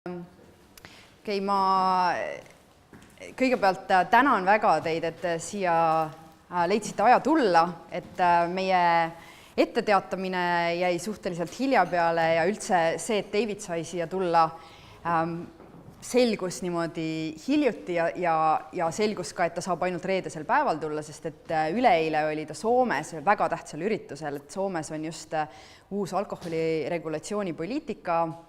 Ma kõigepealt tänan väga teid, et siia leidsite aja tulla, et meie etteteatamine jäi suhteliselt hilja peale ja üldse see, et David sai siia tulla, selgus niimoodi hiljuti ja selgus ka, et ta saab ainult reedesel päeval tulla, sest et üleeile oli ta Soomes väga tähtsal üritusel, et Soomes on just uus alkoholiregulatsioonipoliitika,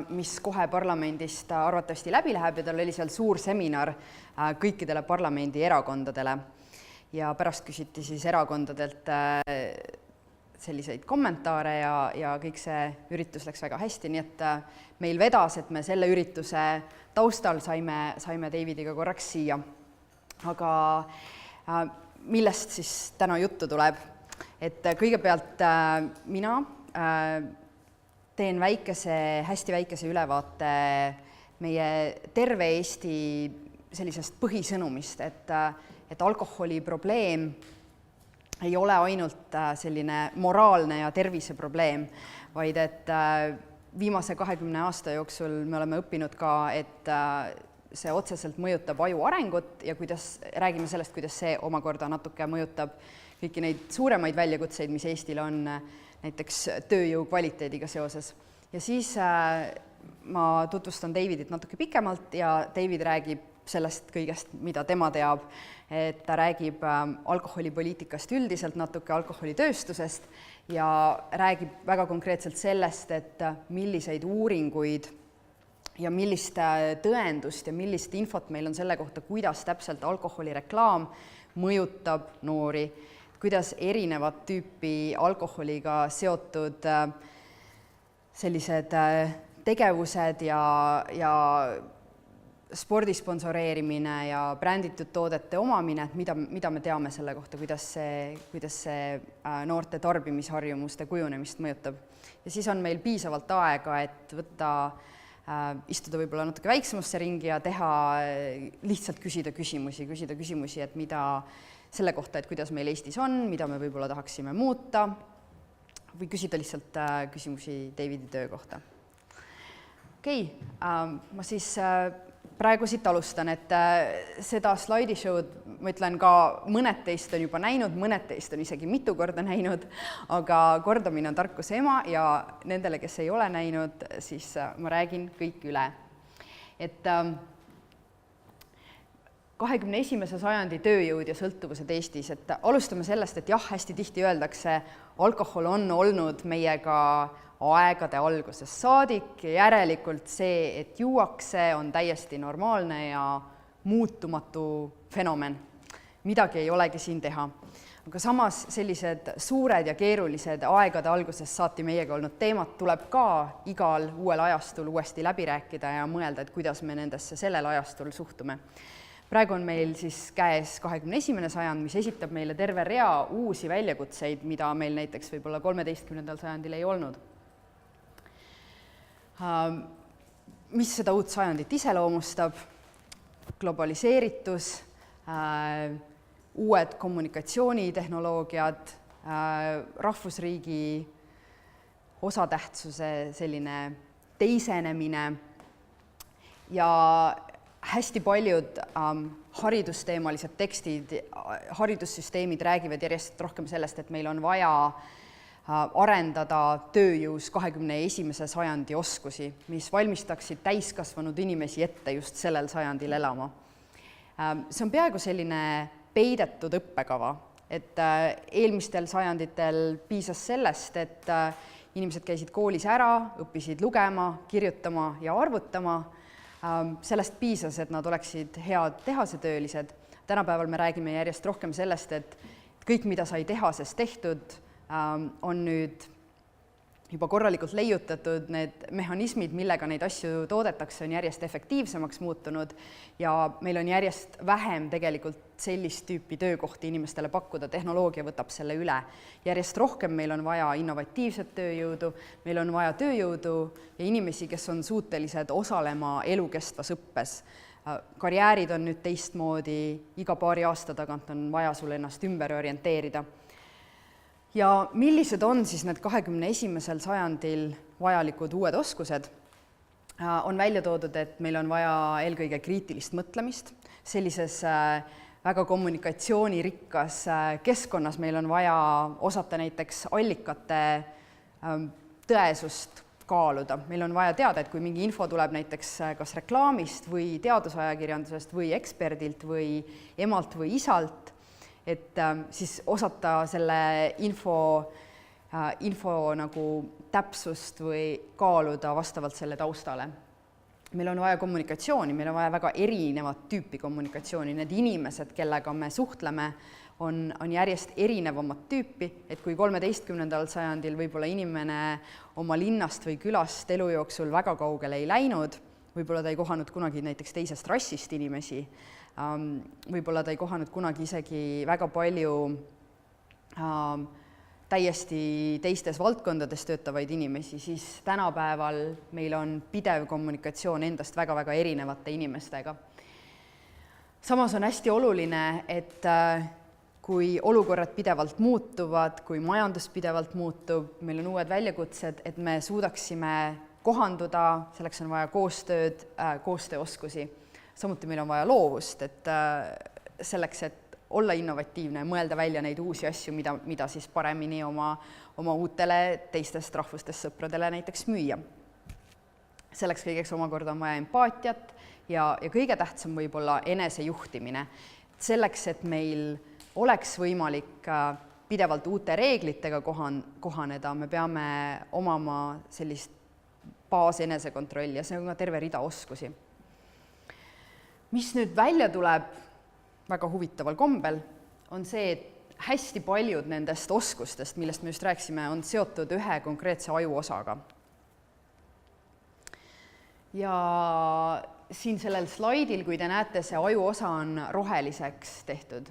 mis kohe parlamendist arvatavasti läbi läheb ja tal oli seal suur seminar kõikidele parlamendi erakondadele. Ja pärast küsiti siis erakondadelt selliseid kommentaare ja kõik see üritus läks väga hästi, nii et meil vedas, et me selle ürituse taustal saime Davidiga korraks siia. Aga millest siis täna juttu tuleb? Et kõigepealt mina teen hästi väikese ülevaate meie terve Eesti sellisest põhisõnumist, et alkoholi probleem ei ole ainult selline moraalne ja terviseprobleem, vaid et viimase 20 aasta jooksul me oleme õppinud ka, et see otseselt mõjutab aju arengut ja räägime sellest, kuidas see omakorda natuke mõjutab kõiki neid suuremaid väljakutseid, mis Eestil on näiteks tööjõu kvaliteediga seoses. Ja siis ma tutvustan Davidit natuke pikemalt ja David räägib sellest kõigest, mida tema teab. Et ta räägib alkoholipoliitikast üldiselt, natuke alkoholitööstusest ja räägib väga konkreetselt sellest, et milliseid uuringuid ja millist tõendust ja millist infot meil on selle kohta, kuidas täpselt alkoholireklaam mõjutab noori, kuidas erinevat tüüpi alkoholiga seotud sellised tegevused ja spordi sponsoreerimine ja bränditud toodete omamine, et mida me teame selle kohta, kuidas see noorte tarbimisharjumuste kujunemist mõjutab. Ja siis on meil piisavalt aega, et istuda võib-olla natuke väiksemasse ringi ja lihtsalt küsida küsimusi, et mida selle kohta, et kuidas meil Eestis on, mida me võib-olla tahaksime muuta või küsida lihtsalt küsimusi Davidi töö kohta. Ma siis praegu siit alustan, et seda slaidishow'd, ma ütlen ka, mõned teist on juba näinud, mõned teist on isegi mitu korda näinud, aga kordamine on tarkuse ema ja nendele, kes ei ole näinud, siis ma räägin kõik üle. Et 21. sajandi tööjõud ja sõltuvused Eestis, et alustame sellest, et jah, hästi tihti öeldakse, alkohol on olnud meiega aegade algusest saadik ja järelikult see, et juuakse, on täiesti normaalne ja muutumatu fenomen. Midagi ei olegi siin teha. Aga samas sellised suured ja keerulised aegade algusest saati meiega olnud teemad tuleb ka igal uuel ajastul uuesti läbi rääkida ja mõelda, et kuidas me nendesse sellel ajastul suhtume. Praegu on meil siis käes 21. sajand, mis esitab meile terve rea uusi väljakutseid, mida meil näiteks võib-olla 13. sajandil ei olnud. Mis seda uut sajandit iseloomustab? Globaliseeritus, uued kommunikatsioonitehnoloogiad, rahvusriigi osatähtsuse selline teisenemine ja hästi paljud haridusteemalised tekstid, haridussüsteemid räägivad järjest rohkem sellest, et meil on vaja arendada tööjõus 21. sajandi oskusi, mis valmistaksid täiskasvanud inimesi ette just sellel sajandil elama. See on peaaegu selline peidetud õppekava, et eelmistel sajanditel piisas sellest, et inimesed käisid koolis ära, õppisid lugema, kirjutama ja arvutama. Sellest piisas, et nad oleksid head tehasetöölised. Tänapäeval me räägime järjest rohkem sellest, et kõik, mida sai tehases tehtud, on nüüd juba korralikult leiutatud, need mehhanismid, millega neid asju toodetakse, on järjest efektiivsemaks muutunud ja meil on järjest vähem tegelikult sellist tüüpi töökohti inimestele pakkuda, tehnoloogia võtab selle üle. Järjest rohkem meil on vaja innovatiivset tööjõudu, meil on vaja tööjõudu ja inimesi, kes on suutelised osalema elukestvas õppes. Karjäärid on nüüd teistmoodi, iga paari aasta tagant on vaja sul ennast ümber orienteerida. Ja millised on siis need 21. sajandil vajalikud uued oskused? on välja toodud, et meil on vaja eelkõige kriitilist mõtlemist. Sellises väga kommunikatsioonirikkas keskkonnas meil on vaja osata näiteks allikate tõesust kaaluda. Meil on vaja teada, et kui mingi info tuleb näiteks kas reklaamist või teadusajakirjandusest või eksperdilt või emalt või isalt, et siis osata selle info nagu täpsust või kaaluda vastavalt selle taustale. Meil on vaja kommunikatsiooni, meil on vaja väga erinevat tüüpi kommunikatsiooni. Need inimesed, kellega me suhtleme, on järjest erinevamat tüüpi, et kui 13. sajandil võib-olla inimene oma linnast või külast elu jooksul väga kaugele ei läinud, võib-olla ta ei kohanud kunagi näiteks teisest rassist inimesi, võib-olla ta ei kohanud kunagi isegi väga palju täiesti teistes valdkondades töötavaid inimesi, siis tänapäeval meil on pidev kommunikatsioon endast väga-väga erinevate inimestega. Samas on hästi oluline, et kui olukorrad pidevalt muutuvad, kui majandus pidevalt muutub, meil on uued väljakutsed, et me suudaksime kohanduda, selleks on vaja koostööd, koostööoskusi. Samuti meil on vaja loovust, et selleks, et olla innovatiivne, mõelda välja neid uusi asju, mida siis paremini oma uutele teistest rahvustest sõpradele näiteks müüa. Selleks kõigeks omakorda on vaja empaatiat ja kõige tähtsam võib-olla enesejuhtimine. Selleks, et meil oleks võimalik pidevalt uute reeglitega kohaneda, me peame omama sellist baasenesekontrolli ja see on ka terve rida oskusi. Mis nüüd välja tuleb väga huvitaval kombel, on see, et hästi paljud nendest oskustest, millest me just rääkisime, on seotud ühe konkreetse ajuosaga. Ja siin sellel slaidil, kui te näete, see ajuosa on roheliseks tehtud.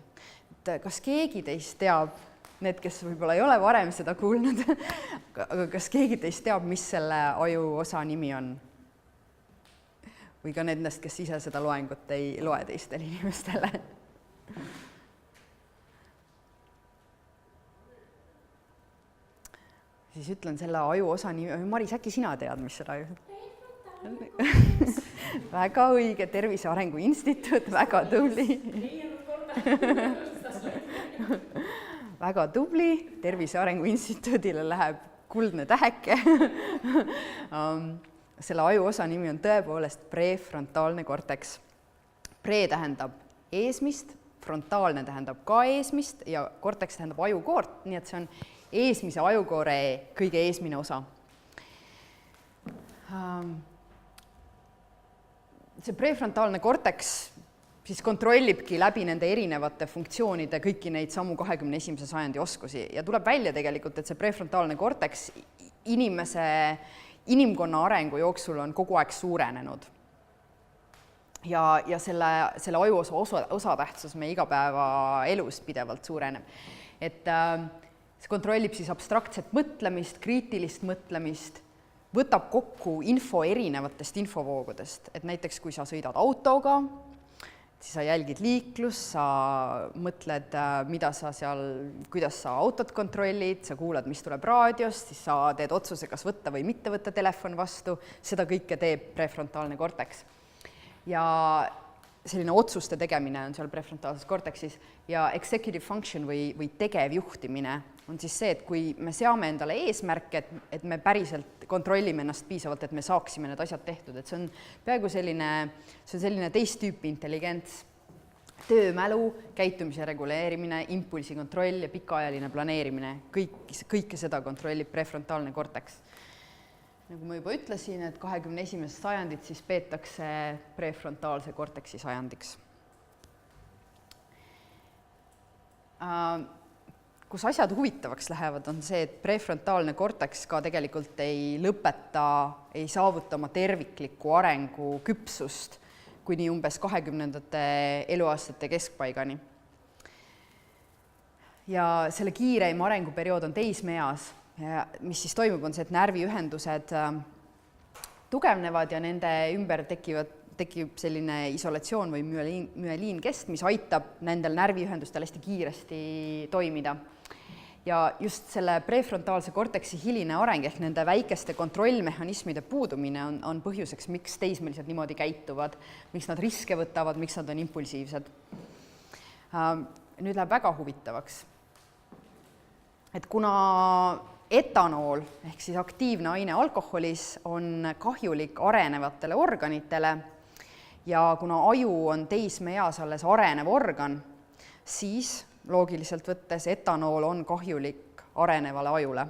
Kas keegi teist teab, need, kes võib-olla ei ole varem seda kuulnud, aga kas keegi teist teab, mis selle ajuosa nimi on? Või ka nendest, kes ise seda loengut ei loe teistele inimestele? Siis ütlen selle ajuosa nimi. Maris, äkki sina tead, mis seda aju? Väga õige, Tervise Arengu Instituut, väga tubli. Väga tubli, Tervise Arengu Instituudile läheb kuldne täheke. Selle ajuosa nimi on tõepoolest prefrontaalne korteks. Pre tähendab eesmist, frontaalne tähendab ka eesmist ja korteks tähendab ajukoort, nii et see on eesmise ajukoore kõige eesmine osa. See prefrontaalne korteks siis kontrollibki läbi nende erinevate funktsioonide kõiki neid samu 21. sajandi oskusi ja tuleb välja tegelikult, et see prefrontaalne korteks inimkonna arengu jooksul on kogu aeg suurenenud. Ja selle ajuosa osatähtsus meie igapäevaelus pidevalt suureneb. Et see kontrollib siis abstraktset mõtlemist, kriitilist mõtlemist, võtab kokku info erinevatest infovoogudest, et näiteks kui sa sõidad autoga, siis sa jälgid liiklust, sa mõtled, kuidas sa autot kontrollid, sa kuulad, mis tuleb raadiost, siis sa teed otsuse, kas võtta või mitte võtta telefon vastu, seda kõike teeb prefrontaalne korteks. Ja selline otsuste tegemine on seal prefrontaalses korteksis ja executive function või tegevjuhtimine on siis see, et kui me seame endale eesmärke, et me päriselt kontrollime ennast piisavalt, et me saaksime need asjad tehtud, et see on peaaegu selline teist tüüpi intelligents, töömälu, käitumise reguleerimine, impulsi kontroll ja pikaajaline planeerimine, kõike seda kontrollib prefrontaalne korteks. Nagu ma juba ütlesin, et 21. sajandit siis peetakse prefrontaalse korteksi sajandiks. Kus asjad huvitavaks lähevad, on see, et prefrontaalne korteks ka tegelikult ei saavuta oma tervikliku arengu küpsust kuni umbes 20. eluaastate keskpaigani. Ja selle kiireim arenguperiood on teismeeas. Ja mis siis toimub, on see, et närviühendused tugevnevad ja nende ümber tekib selline isolatsioon või müeliinkest, mis aitab nendel närviühendustel hästi kiiresti toimida. ja just selle prefrontaalse korteksi hiline areng ehk nende väikeste kontrollmehhanismide puudumine on põhjuseks, miks teismelised niimoodi käituvad, miks nad riske võtavad, miks nad on impulsiivsed. Nüüd läheb väga huvitavaks. Et kuna etanool ehk siis aktiivne aine alkoholis on kahjulik arenevatele organitele ja kuna aju on teismeeas alles arenev organ, siis loogiliselt võttes etanool on kahjulik arenevale ajule.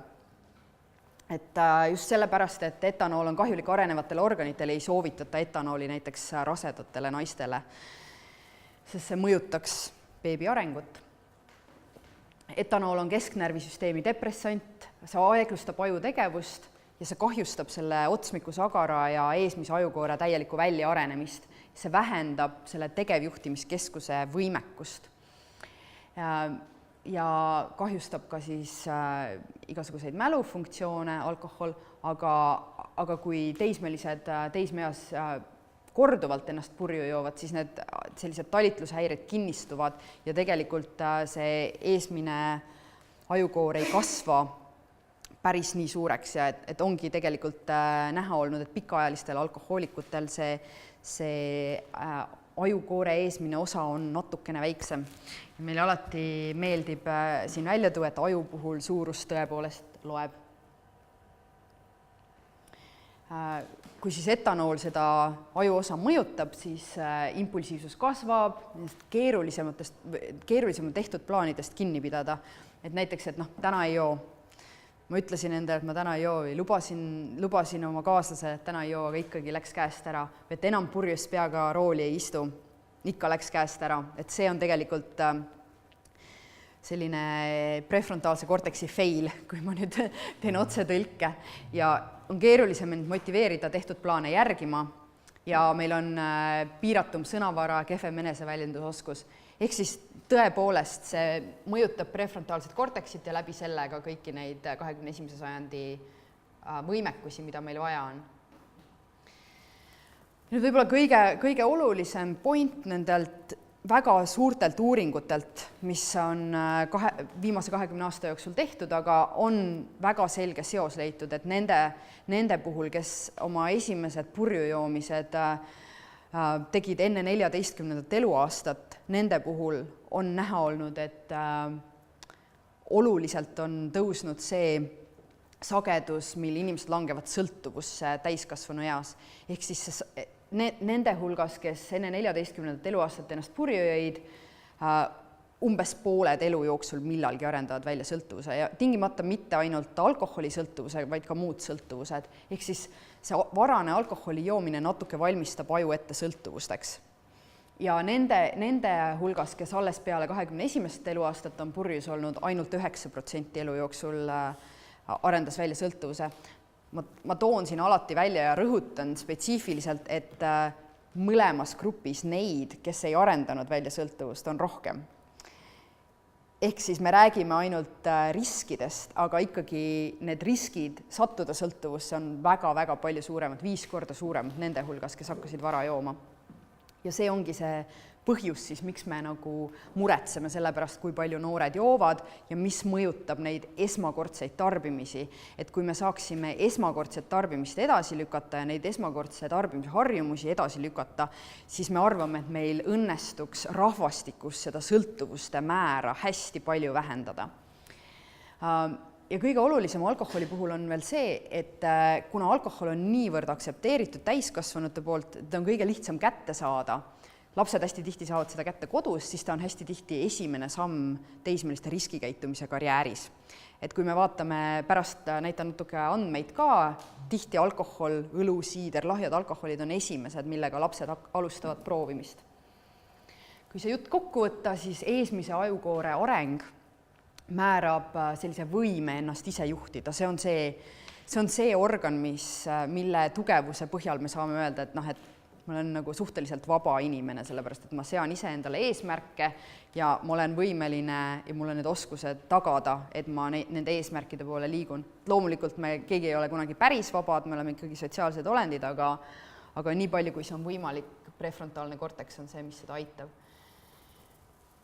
Et just sellepärast, et etanool on kahjulik arenevatele organitele, ei soovitata etanooli näiteks rasedatele naistele, sest see mõjutaks beebi arengut. Etanool on kesknärvisüsteemi depressant, see aeglustab aju tegevust ja see kahjustab selle otsmikusagara ja eesmise ajukoore täielikku väljaarenemist. See vähendab selle tegevjuhtimiskeskuse võimekust. Ja kahjustab ka siis igasuguseid mälufunktsioone alkohol, aga kui teismeeas korduvalt ennast purju joovad, siis need sellised talitlushäired kinnistuvad ja tegelikult see eesmine ajukoor ei kasva päris nii suureks ja et ongi tegelikult näha olnud, et pikaajalistel alkohoolikutel see ajukoore eesmine osa on natukene väiksem. Meile alati meeldib siin välja tuua, et aju puhul suurus tõepoolest loeb. Kui siis etanool seda ajuosa mõjutab, siis impulsiivsus kasvab, keerulisemalt tehtud plaanidest kinni pidada. Et näiteks, et täna ei joo. Ma ütlesin endale, et ma täna ei joo, lubasin oma kaaslasele, et täna ei joo, aga ikkagi läks käest ära. Et enam purjus peaga rooli ei istu, ikka läks käest ära. Et see on tegelikult selline prefrontaalse korteksi fail, kui ma nüüd teen otse tõlke. Ja on keerulisem end motiveerida tehtud plaane järgima ja meil on piiratum sõnavara, kehvem eneseväljendusoskus. Ehk siis tõepoolest see mõjutab prefrontaalset korteksit ja läbi sellega kõiki neid 21. sajandi võimekusi, mida meil vaja on. Nüüd võib-olla kõige olulisem point nendelt väga suurtelt uuringutelt, mis on viimase 20 aasta jooksul tehtud, aga on väga selge seos leitud, et nende puhul, kes oma esimesed purjujoomised tegid enne 14. eluaastat, nende puhul on näha olnud, et oluliselt on tõusnud see sagedus, mil inimesed langevad sõltuvusse täiskasvanu eas. Ehk siis nende hulgas, kes enne 14. eluaastat ennast purju jõid, umbes pooled elu jooksul millalgi arendavad välja sõltuvuse ja tingimata mitte ainult alkoholisõltuvuse, vaid ka muud sõltuvused. Ehk siis see varane alkoholi joomine natuke valmistab aju ette sõltuvusteks. Ja nende hulgas, kes alles peale 21. eluaastat on purjus olnud, ainult 9% elu jooksul arendas välja sõltuvuse. Ma toon siin alati välja ja rõhutan spetsiifiliselt, et mõlemas grupis neid, kes ei arendanud välja sõltuvust, on rohkem. Ehk siis me räägime ainult riskidest, aga ikkagi need riskid sattuda sõltuvusse on väga-väga palju suuremad, 5 korda suuremad nende hulgas, kes hakkasid vara jooma. Ja see ongi see põhjus siis, miks me nagu muretseme selle pärast, kui palju noored joovad ja mis mõjutab neid esmakordseid tarbimisi. Et kui me saaksime esmakordset tarbimist edasi lükata ja neid esmakordse tarbimise harjumusi edasi lükata, siis me arvame, et meil õnnestuks rahvastikus seda sõltuvuste määra hästi palju vähendada. Ja kõige olulisem alkoholi puhul on veel see, et kuna alkohol on niivõrd aksepteeritud täiskasvanute poolt, ta on kõige lihtsam kätte saada, lapsed hästi tihti saavad seda kätte kodus, siis ta on hästi tihti esimene samm teismeliste riskikäitumise karjääris. Et kui me vaatame pärast, näitan natuke andmeid ka, tihti alkohol, õlu, siider, lahjad alkoholid on esimesed, millega lapsed alustavad proovimist. Kui see jutt kokku võtta, siis eesmise ajukoore areng määrab sellise võime ennast ise juhtida. See on see organ, mille tugevuse põhjal me saame öelda, et ma olen nagu suhteliselt vaba inimene, sellepärast, et ma sean ise endale eesmärke ja ma olen võimeline ja mul on need oskused tagada, et ma nende eesmärkide poole liigun. Loomulikult keegi ei ole kunagi päris vabad, me oleme ikkagi sotsiaalsed olendid, aga nii palju, kui see on võimalik, prefrontaalne korteks on see, mis seda aitab.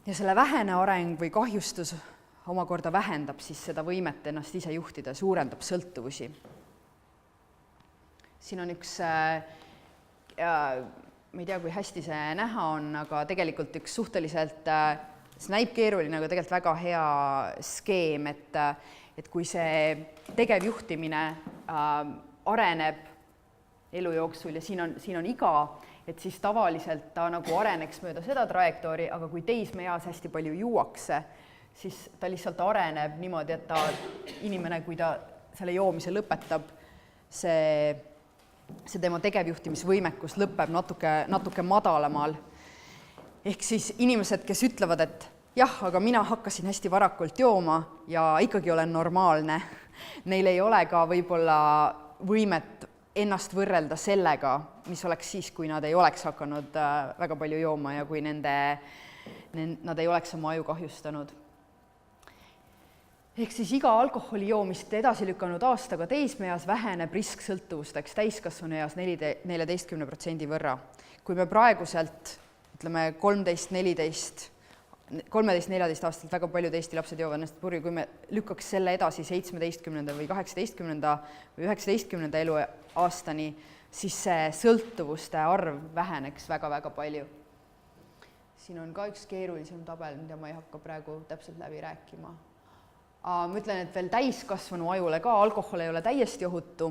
Ja selle vähene areng või kahjustus omakorda vähendab siis seda võimet ennast ise juhtida, suurendab sõltuvusi. Siin on üks, ma ei tea, kui hästi see näha on, aga tegelikult üks suhteliselt, see näib keeruline, aga tegelikult väga hea skeem, et kui see tegevjuhtimine areneb elu jooksul ja siin on iga, et siis tavaliselt ta nagu areneks mööda seda trajektoori, aga kui teismeeas hästi palju juuakse, siis ta lihtsalt areneb niimoodi, et inimene, kui ta selle joomise lõpetab, see tema tegevjuhtimisvõimekus lõpeb natuke madalamal. Ehk siis inimesed, kes ütlevad, et jah, aga mina hakkasin hästi varakult jooma ja ikkagi olen normaalne, neil ei ole ka võib-olla võimet ennast võrrelda sellega, mis oleks siis, kui nad ei oleks hakanud väga palju jooma ja kui nad ei oleks oma aju kahjustanud. Ehk siis iga alkoholi joomist edasi lükanud aastaga teismeeas väheneb risk sõltuvusteks täiskasvanueas 14% võrra. Kui me praeguselt, ütleme 13-14 aastaselt väga paljud Eesti lapsed joovad ennast purju, kui me lükkaks selle edasi 17. või 18. või 19. eluaastani, siis see sõltuvuste arv väheneks väga-väga palju. Siin on ka üks keerulisem tabel, mida ma ei hakka praegu täpselt läbi rääkima. Ma ütlen, et veel täiskasvanu ajule ka alkohol ei ole täiesti ohutu,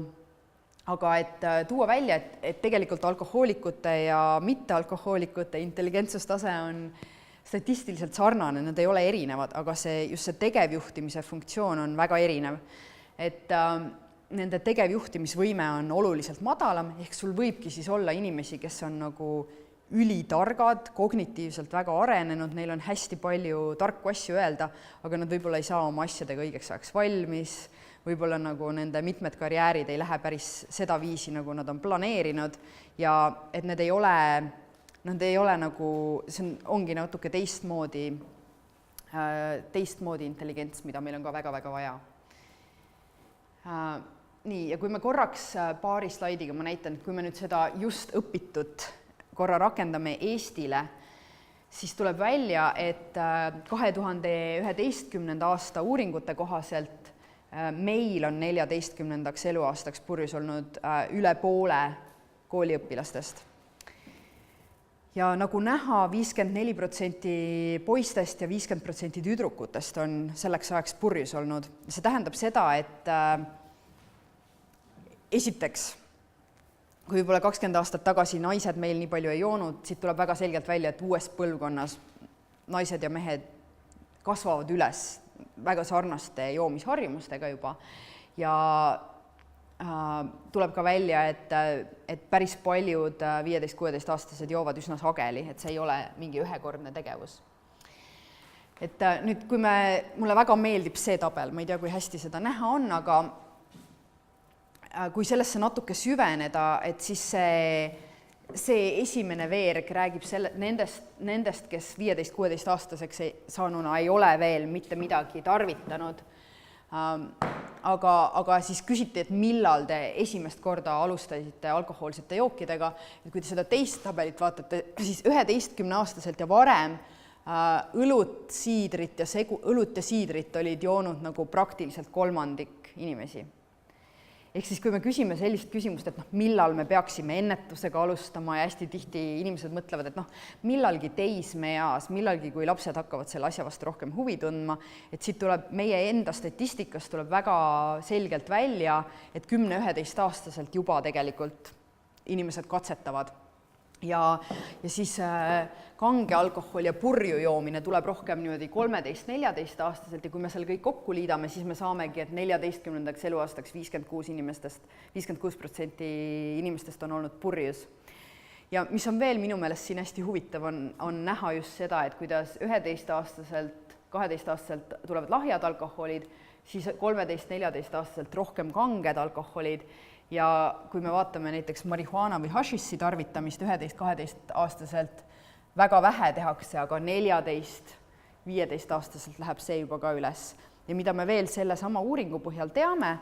aga et tuua välja, et tegelikult alkohoolikute ja mittealkohoolikute intelligentsustase on statistiliselt sarnane, nad ei ole erinevad, aga just see tegevjuhtimise funktsioon on väga erinev. Et nende tegevjuhtimisvõime on oluliselt madalam, ehk sul võibki siis olla inimesi, kes on nagu ülitargad, kognitiivselt väga arenenud, neil on hästi palju tarku asju öelda, aga nad võib-olla ei saa oma asjadega õigeks ajaks valmis, võib-olla nagu nende mitmed karjäärid ei lähe päris seda viisi, nagu nad on planeerinud ja et nad ei ole nagu, see ongi natuke teistmoodi intelligents, mida meil on ka väga-väga vaja. Nii, ja kui me korraks paari slaidiga, ma näitan, kui me nüüd seda just õpitut korra rakendame Eestile, siis tuleb välja, et 2011. aasta uuringute kohaselt meil on 14. eluaastaks purjus olnud üle poole kooliõpilastest. Ja nagu näha, 54% poistest ja 50% tüdrukutest on selleks ajaks purjus olnud. See tähendab seda, et esiteks, kui võib-olla 20 aastat tagasi naised meil nii palju ei joonud, siit tuleb väga selgelt välja, et uues põlvkonnas naised ja mehed kasvavad üles väga sarnaste joomisharjumustega juba ja tuleb ka välja, et päris paljud 15-16-aastased joovad üsna sageli, et see ei ole mingi ühekordne tegevus. Et nüüd, kui mulle väga meeldib see tabel, ma ei tea, kui hästi seda näha on, aga kui sellesse natuke süveneda, et siis see esimene veerg räägib nendest, kes 15-16-aastaseks saanuna ei ole veel mitte midagi tarvitanud. Aga siis küsiti, et millal te esimest korda alustasite alkohoolsete jookidega. Et kui te seda teist tabelit vaatate, siis 11-aastaselt ja varem õlut ja siidrit olid joonud nagu praktiliselt kolmandik inimesi. Ehk siis, kui me küsime sellist küsimust, et millal me peaksime ennetusega alustama ja hästi tihti inimesed mõtlevad, et millalgi teismeeas, millalgi, kui lapsed hakkavad selle asja vastu rohkem huvi tundma, et siit tuleb meie enda statistikast tuleb väga selgelt välja, et 10-11-aastaselt juba tegelikult inimesed katsetavad. Ja siis kange alkohol ja purju joomine tuleb rohkem niimoodi 13-14-aastaselt ja kui me seal kõik kokku liidame, siis me saamegi, et 14. eluaastaks 56% inimestest on olnud purjus. Ja mis on veel minu meelest siin hästi huvitav on näha just seda, et kuidas 11-aastaselt, 12-aastaselt tulevad lahjad alkoholid, siis 13-14-aastaselt rohkem kanged alkoholid. Ja kui me vaatame näiteks marihuana või hašissi tarvitamist 11-12-aastaselt, väga vähe tehakse, aga 14-15-aastaselt läheb see juba ka üles. Ja mida me veel selle sama uuringu põhjal teame,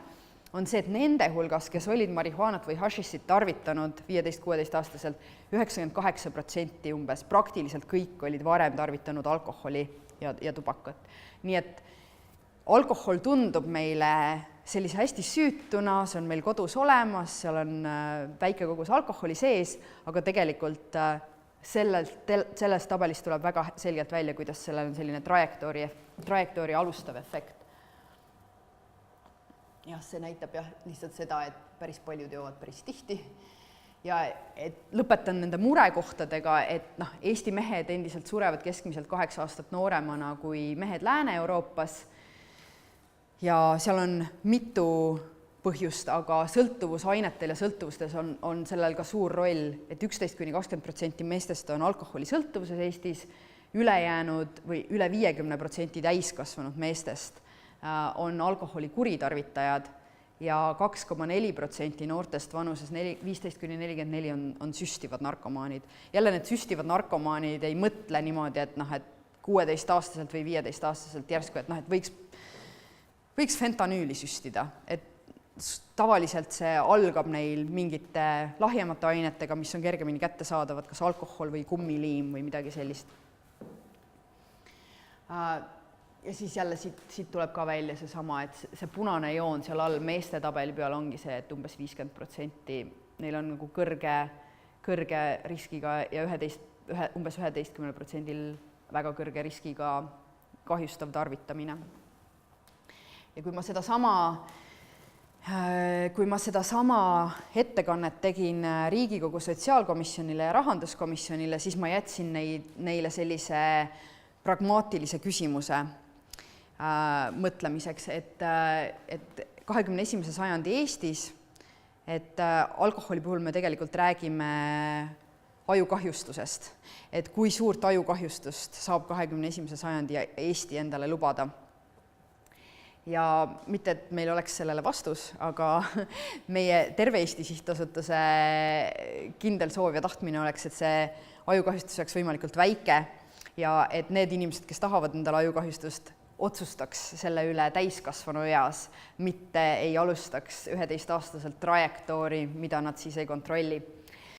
on see, et nende hulgas, kes olid marihuanat või hašissit tarvitanud 15-16-aastaselt, 98% umbes, praktiliselt kõik olid varem tarvitanud alkoholi ja tubakat. Nii et alkohol tundub meile sellise hästi süütuna, see on meil kodus olemas, seal on väike kogus alkoholi sees, aga tegelikult sellest tabelist tuleb väga selgelt välja, kuidas sellel on selline trajektoori alustav efekt. Jah, see näitab lihtsalt seda, et päris paljud joovad päris tihti. Ja et lõpetan nende murekohtadega, et Eesti mehed endiselt surevad keskmiselt 8 aastat nooremana kui mehed Lääne-Euroopas. Ja seal on mitu põhjust, aga sõltuvusainetel ja sõltuvustes on sellel ka suur roll, et 11–20% meestest on alkoholi sõltuvuses Eestis, ülejäänud või üle 50% täiskasvanud meestest on alkoholi kuritarvitajad ja 2,4% noortest vanuses 15–44 on süstivad narkomaanid. Jälle need süstivad narkomaanid ei mõtle niimoodi, et 16-aastaselt või 15-aastaselt järsku, et võiks fentanüüli süstida, et tavaliselt see algab neil mingite lahjemate ainetega, mis on kergemini kättesaadavad, kas alkohol või kummiliim või midagi sellist. Ja siis jälle siit tuleb ka välja seesama, et see punane joon seal all meeste tabeli peal ongi see, et umbes 50% neil on nagu kõrge riskiga ja umbes 11% väga kõrge riskiga kahjustav tarvitamine. Ja kui ma sedasama ettekannet tegin Riigikogu sotsiaalkomisjonile ja rahanduskomisjonile, siis ma jätsin neile sellise pragmaatilise küsimuse mõtlemiseks, et 21. sajandi Eestis, et alkoholi puhul me tegelikult räägime ajukahjustusest, et kui suurt ajukahjustust saab 21. sajandi Eesti endale lubada. Ja mitte, et meil oleks sellele vastus, aga meie Terve Eesti Sihtasutuse kindel soov ja tahtmine oleks, et see ajukahjustus oleks võimalikult väike ja et need inimesed, kes tahavad endale ajukahjustust, otsustaks selle üle täiskasvanu eas, mitte ei alustaks 11-aastaselt trajektoori, mida nad siis ei kontrolli.